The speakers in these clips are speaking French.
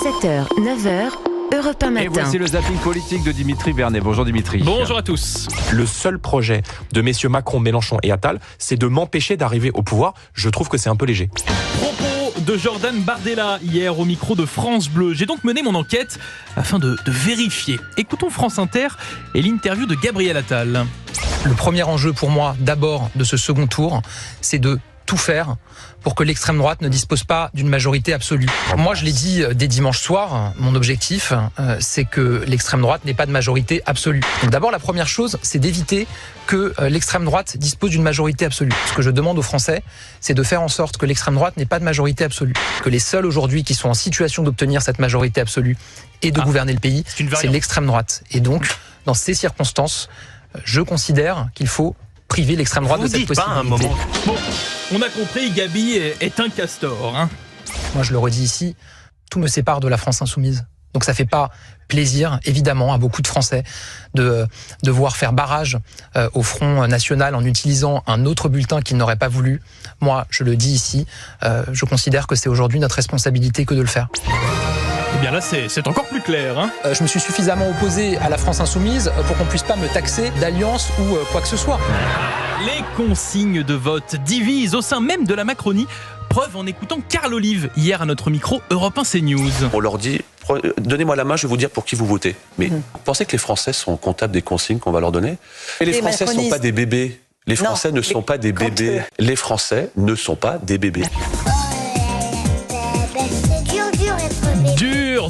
7h, 9h, Europe 1 matin. Et voici le zapping politique de Dimitri Vernet. Bonjour Dimitri. Bonjour à tous. Le seul projet de messieurs Macron, Mélenchon et Attal, c'est de m'empêcher d'arriver au pouvoir. Je trouve que c'est un peu léger. Propos de Jordan Bardella hier au micro de France Bleu. J'ai donc mené mon enquête afin de vérifier. Écoutons France Inter et l'interview de Gabriel Attal. Le premier enjeu pour moi, d'abord, de ce second tour, c'est de tout faire pour que l'extrême droite ne dispose pas d'une majorité absolue. Moi, je l'ai dit dès dimanche soir, mon objectif, c'est que l'extrême droite n'ait pas de majorité absolue. Donc d'abord, la première chose, c'est d'éviter que l'extrême droite dispose d'une majorité absolue. Ce que je demande aux Français, c'est de faire en sorte que l'extrême droite n'ait pas de majorité absolue. Que les seuls aujourd'hui qui sont en situation d'obtenir cette majorité absolue et de gouverner le pays, c'est l'extrême droite. Et donc, dans ces circonstances, je considère qu'il faut priver l'extrême droite de cette possibilité. Bon, on a compris, Gabi est un castor. Hein. Moi, je le redis ici, tout me sépare de la France insoumise. Donc ça fait pas plaisir, évidemment, à beaucoup de Français de devoir faire barrage au Front National en utilisant un autre bulletin qu'ils n'auraient pas voulu. Moi, je le dis ici, je considère que c'est aujourd'hui notre responsabilité que de le faire. Eh bien là, c'est encore plus clair. Hein. Je me suis suffisamment opposé à la France insoumise pour qu'on puisse pas me taxer d'alliance ou quoi que ce soit. Les consignes de vote divisent au sein même de la Macronie. Preuve en écoutant Carl Olive hier à notre micro Europe 1 CNews. On leur dit, donnez-moi la main, je vais vous dire pour qui vous votez. Mais vous pensez que les Français sont comptables des consignes qu'on va leur donner ? Et les Français ne sont pas des bébés. Les Français ne sont pas des bébés. Les Français ne sont pas des bébés.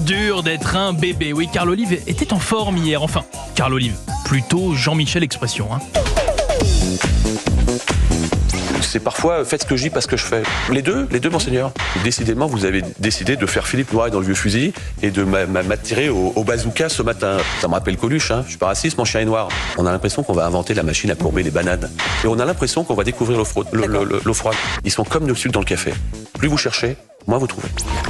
Dur d'être un bébé. Oui, Carl Olive était en forme hier. Enfin, Carl Olive, plutôt Jean-Michel Expression. Hein. C'est parfois faites ce que je dis parce que je fais. Les deux, monseigneur. Décidément, vous avez décidé de faire Philippe Noiret dans le vieux fusil et de m'attirer au bazooka ce matin. Ça me rappelle Coluche, hein. Je suis pas raciste, mon chien est noir. On a l'impression qu'on va inventer la machine à courber les bananes. Et on a l'impression qu'on va découvrir l'eau froide. Ils sont comme le sucre dans le café. Plus vous cherchez, moins vous trouvez.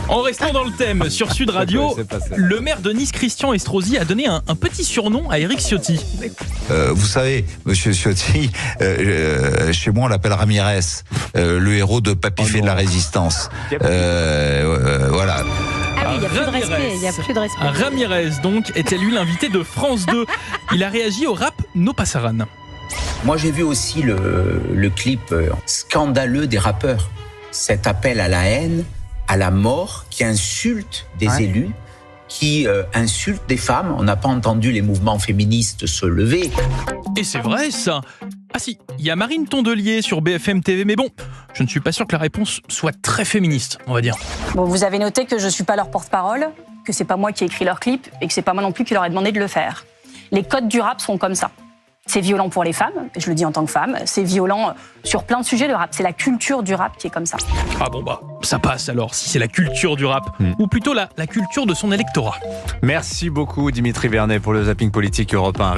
En restant dans le thème, sur Sud Radio, le maire de Nice, Christian Estrosi, a donné un petit surnom à Éric Ciotti. Vous savez, monsieur Ciotti, chez moi on l'appelle Ramirez, le héros de Papy fait de la résistance. Voilà. Ah oui, il n'y a plus de respect. Ramirez, donc, était lui l'invité de France 2. Il a réagi au rap No Pasaran. Moi, j'ai vu aussi le clip scandaleux des rappeurs. Cet appel à la haine, à la mort, qui insulte des élus, qui insulte des femmes. On n'a pas entendu les mouvements féministes se lever. Et c'est vrai, ça. Ah si, il y a Marine Tondelier sur BFM TV, mais bon, je ne suis pas sûr que la réponse soit très féministe, on va dire. Bon, vous avez noté que je ne suis pas leur porte-parole, que c'est pas moi qui ai écrit leur clip et que c'est pas moi non plus qui leur ai demandé de le faire. Les codes du rap sont comme ça. C'est violent pour les femmes, je le dis en tant que femme, c'est violent sur plein de sujets de rap. C'est la culture du rap qui est comme ça. Ah bon bah, ça passe alors, si c'est la culture du rap, ou plutôt la culture de son électorat. Merci beaucoup Dimitri Vernet pour le zapping politique Europe 1.